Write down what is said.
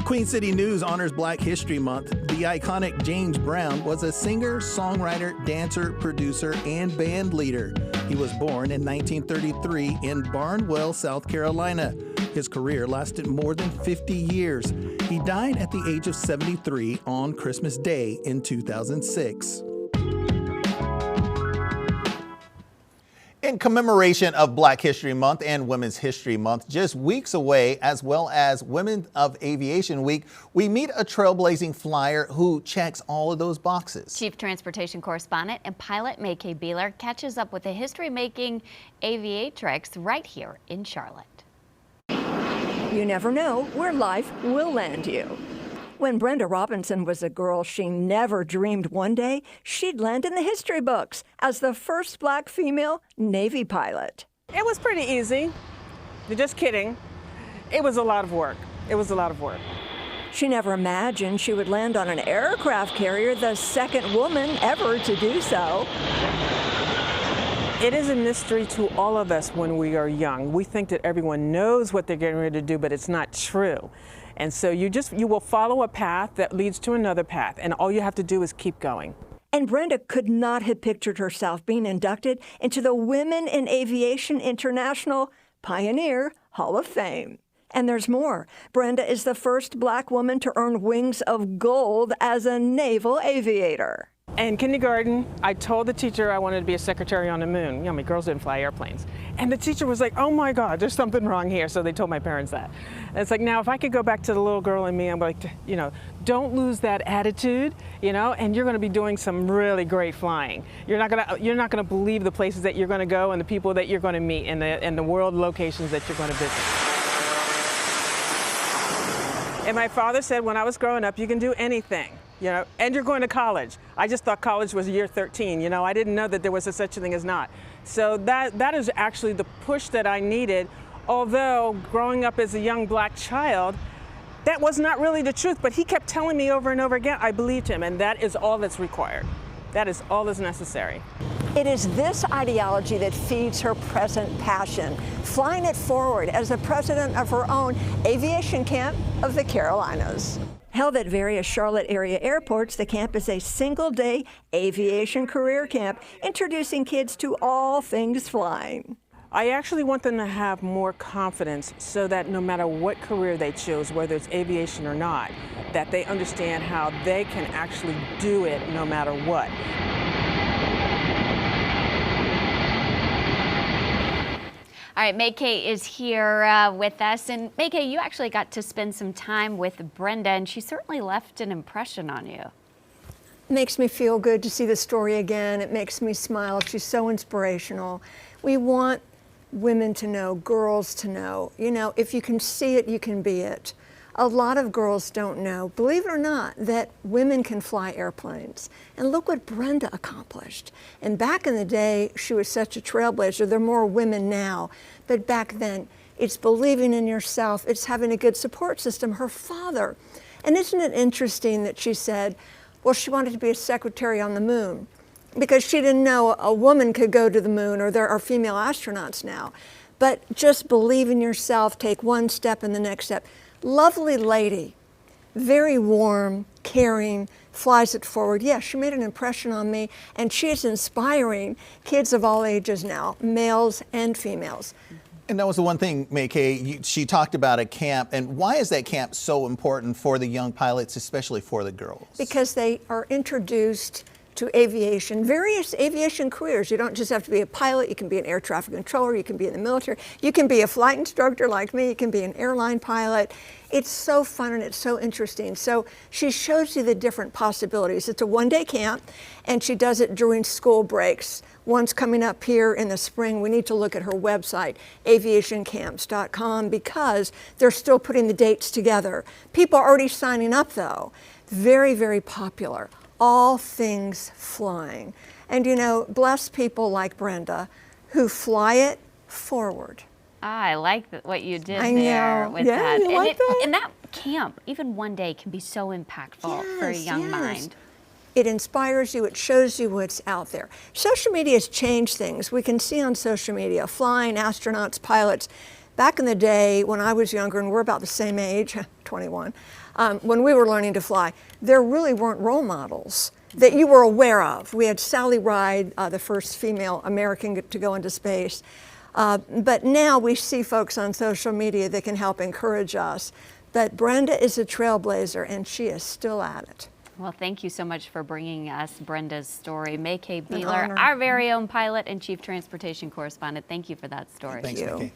Queen City News honors Black History Month. The iconic James Brown was a singer, songwriter, dancer, producer, and band leader. He was born in 1933 in Barnwell, South Carolina. His career lasted more than 50 years. He died at the age of 73 on Christmas Day in 2006. In commemoration of Black History Month and Women's History Month, just weeks away, as well as Women of Aviation Week, we meet a trailblazing flyer who checks all of those boxes. Chief Transportation Correspondent and pilot May K. Beeler catches up with the history-making aviatrix right here in Charlotte. You never know where life will land you. When Brenda Robinson was a girl, she never dreamed one day she'd land in the history books as the first Black female Navy pilot. It was pretty easy. You're just kidding. It was a lot of work. It was a lot of work. She never imagined she would land on an aircraft carrier, the second woman ever to do so. It is a mystery to all of us when we are young. We think that everyone knows what they're getting ready to do, but it's not true. And so you will follow a path that leads to another path, and all you have to do is keep going. And Brenda could not have pictured herself being inducted into the Women in Aviation International Pioneer Hall of Fame. And there's more. Brenda is the first Black woman to earn wings of gold as a naval aviator. In kindergarten, I told the teacher I wanted to be a secretary on the moon. You know, girls didn't fly airplanes. And the teacher was like, oh my God, there's something wrong here. So they told my parents that. And it's like, now if I could go back to the little girl in me, I'm like, don't lose that attitude, and you're gonna be doing some really great flying. You're not gonna believe the places that you're gonna go and the people that you're gonna meet and the world locations that you're gonna visit. And my father said when I was growing up, you can do anything. And you're going to college. I just thought college was year 13. I didn't know that there was such a thing as not. So that is actually the push that I needed. Although growing up as a young Black child, that was not really the truth. But he kept telling me over and over again, I believed him, and that is all that's required. That is all that's necessary. It is this ideology that feeds her present passion, flying it forward as the president of her own aviation camp of the Carolinas. Held at various Charlotte area airports, the camp is a single-day aviation career camp, introducing kids to all things flying. I actually want them to have more confidence so that no matter what career they choose, whether it's aviation or not, that they understand how they can actually do it no matter what. All right, May K is here with us. And May K, you actually got to spend some time with Brenda, and she certainly left an impression on you. It makes me feel good to see the story again. It makes me smile. She's so inspirational. We want women to know, girls to know, if you can see it, you can be it. A lot of girls don't know, believe it or not, that women can fly airplanes. And look what Brenda accomplished. And back in the day, she was such a trailblazer. There are more women now. But back then, it's believing in yourself. It's having a good support system. Her father. And isn't it interesting that she said, well, she wanted to be a secretary on the moon because she didn't know a woman could go to the moon, or there are female astronauts now. But just believe in yourself, take one step and the next step. Lovely lady, very warm, caring, flies it forward. Yeah, she made an impression on me, and she is inspiring kids of all ages now, males and females. And that was the one thing, May K, she talked about a camp. And why is that camp so important for the young pilots, especially for the girls? Because they are introduced to aviation, various aviation careers. You don't just have to be a pilot. You can be an air traffic controller. You can be in the military. You can be a flight instructor like me. You can be an airline pilot. It's so fun and it's so interesting. So she shows you the different possibilities. It's a one-day camp, and she does it during school breaks. One's coming up here in the spring. We need to look at her website, aviationcamps.com, because they're still putting the dates together. People are already signing up, though. Very, very popular. All things flying. And bless people like Brenda who fly it forward. I like what you did there with that. You like that. And that camp, even one day, can be so impactful for a young mind. It inspires you, it shows you what's out there. Social media has changed things. We can see on social media, flying astronauts, pilots, Back in the day when I was younger, and we're about the same age, 21, when we were learning to fly, there really weren't role models that you were aware of. We had Sally Ride, the first female American to go into space. But now we see folks on social media that can help encourage us. But Brenda is a trailblazer, and she is still at it. Well, thank you so much for bringing us Brenda's story. May K. An Beeler, honor. our very own pilot and chief transportation correspondent. Thank you for that story. Thanks, you. Mickey.